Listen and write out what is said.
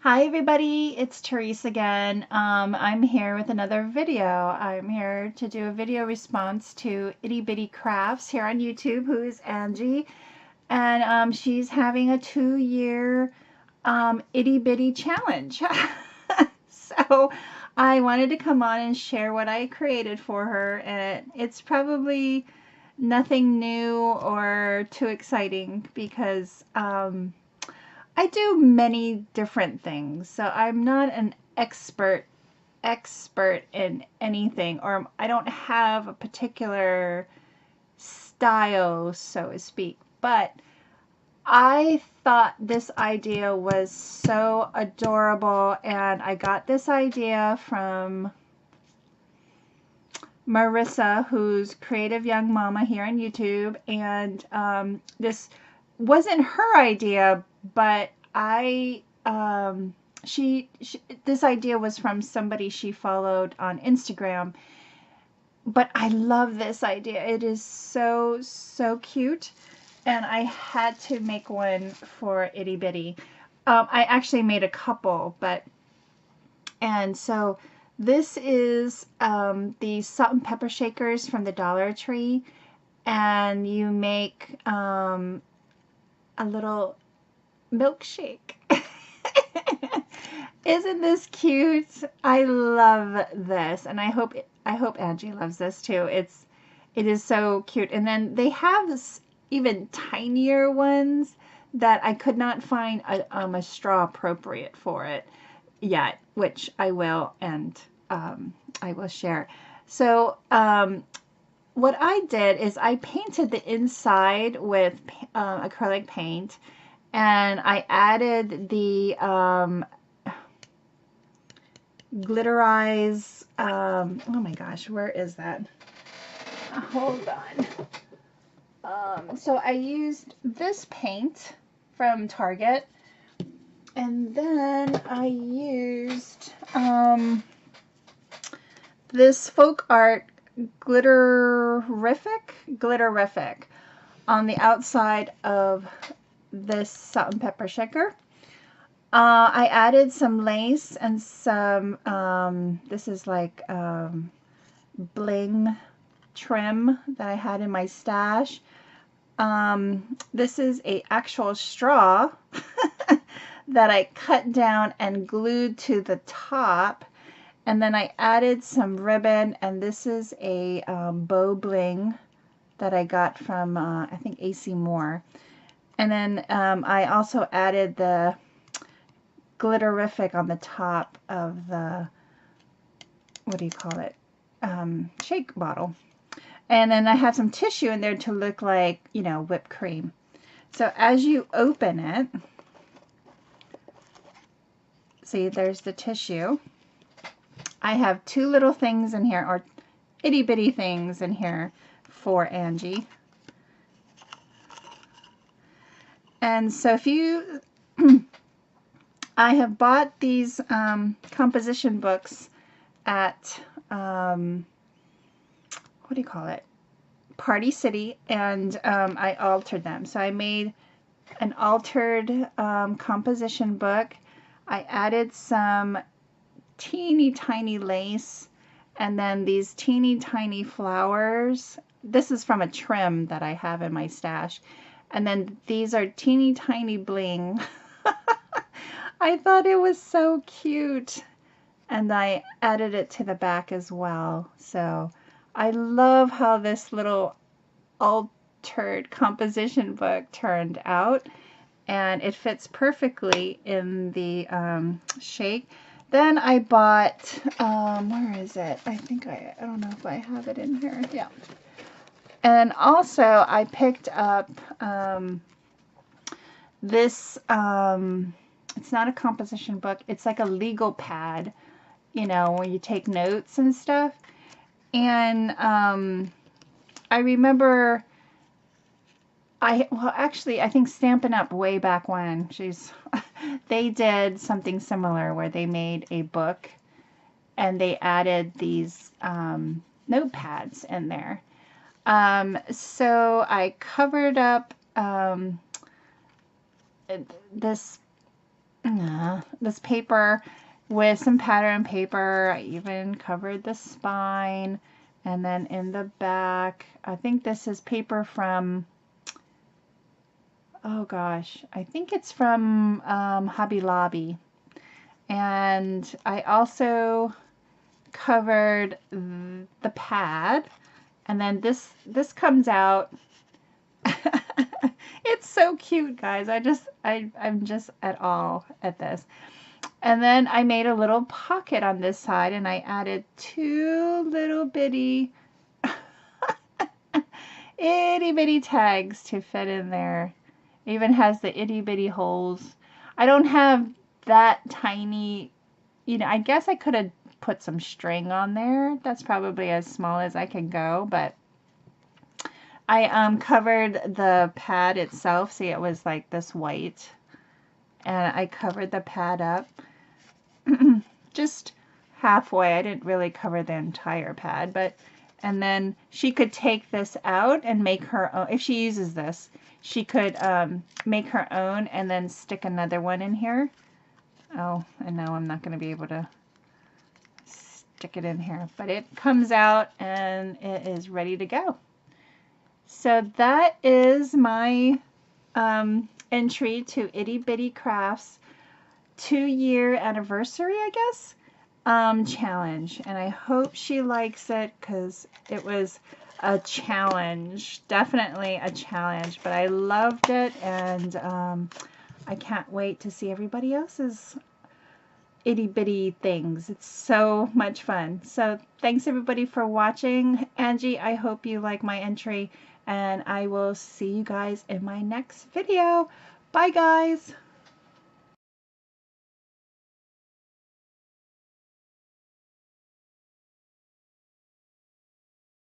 Hi everybody, it's Tereese again. I'm here with another video. I'm here to do a video response to Itty Bitty Crafts here on YouTube, who is Angie. And she's having a 2-year Itty Bitty challenge. So I wanted to come on and share what I created for her. And it's probably nothing new or too exciting because I do many different things, so I'm not an expert in anything, or I don't have a particular style, so to speak. But I thought this idea was so adorable, and I got this idea from Marissa, who's Creative Young Mama here on YouTube, and this wasn't her idea, but she this idea was from somebody she followed on Instagram. But I love this idea. It is so cute, and I had to make one for Itty Bitty. I actually made a couple, and so this is the salt and pepper shakers from the Dollar Tree, and you make a little milkshake. Isn't this cute? I love this, and I hope Angie loves this too. It is so cute. And then they have this even tinier ones that I could not find a straw appropriate for it yet, which I will, and I will share. So what I did is I painted the inside with acrylic paint, and I added the glitterize, oh my gosh, where is that? Hold on. So I used this paint from Target, and then I used this folk art glitterific on the outside of this salt and pepper shaker. I added some lace and some, this is like bling trim that I had in my stash. This is a actual straw that I cut down and glued to the top. And then I added some ribbon, and this is a bow bling that I got from, I think, AC Moore. And then I also added the glitterific on the top of the, what do you call it, shake bottle. And then I have some tissue in there to look like, you know, whipped cream. So as you open it, see, there's the tissue. I have two little things in here, or itty bitty things in here for Angie. And so if you I have bought these composition books at, what do you call it, Party City, and I altered them. So I made an altered composition book. I added some teeny tiny lace, and then these teeny tiny flowers. This is from a trim that I have in my stash. And then these are teeny tiny bling. I thought it was so cute, and I added it to the back as well. So I love how this little altered composition book turned out, and it fits perfectly in the shake. Then I bought, where is it? I think I don't know if I have it in here. Yeah. And also I picked up this, it's not a composition book, it's like a legal pad, you know, where you take notes and stuff. And I remember, well, actually, I think Stampin' Up! Way back when, they did something similar where they made a book and they added these notepads in there. So I covered up this this paper with some pattern paper. I even covered the spine. And then in the back, I think this is paper from, oh gosh, I think it's from Hobby Lobby. And I also covered the pad. And then this comes out. It's so cute, guys. I'm just at all at this. And then I made a little pocket on this side, and I added 2 little bitty itty bitty tags to fit in there. It even has the itty bitty holes. I don't have that tiny, I guess I could have put some string on there. That's probably as small as I can go, but I covered the pad itself. See, it was like this white, and I covered the pad up just halfway. I didn't really cover the entire pad, but and then she could take this out and make her own. If she uses this, she could make her own and then stick another one in here. Oh, and now I'm not going to be able to stick it in here, but it comes out and it is ready to go. So that is my entry to Itty Bitty Crafts 2-year anniversary, I guess, challenge. And I hope she likes it, because it was a challenge, definitely a challenge, but I loved it, and I can't wait to see everybody else's itty bitty things. It's so much fun. So thanks everybody for watching. Angie, I hope you like my entry, and I will see you guys in my next video. Bye guys.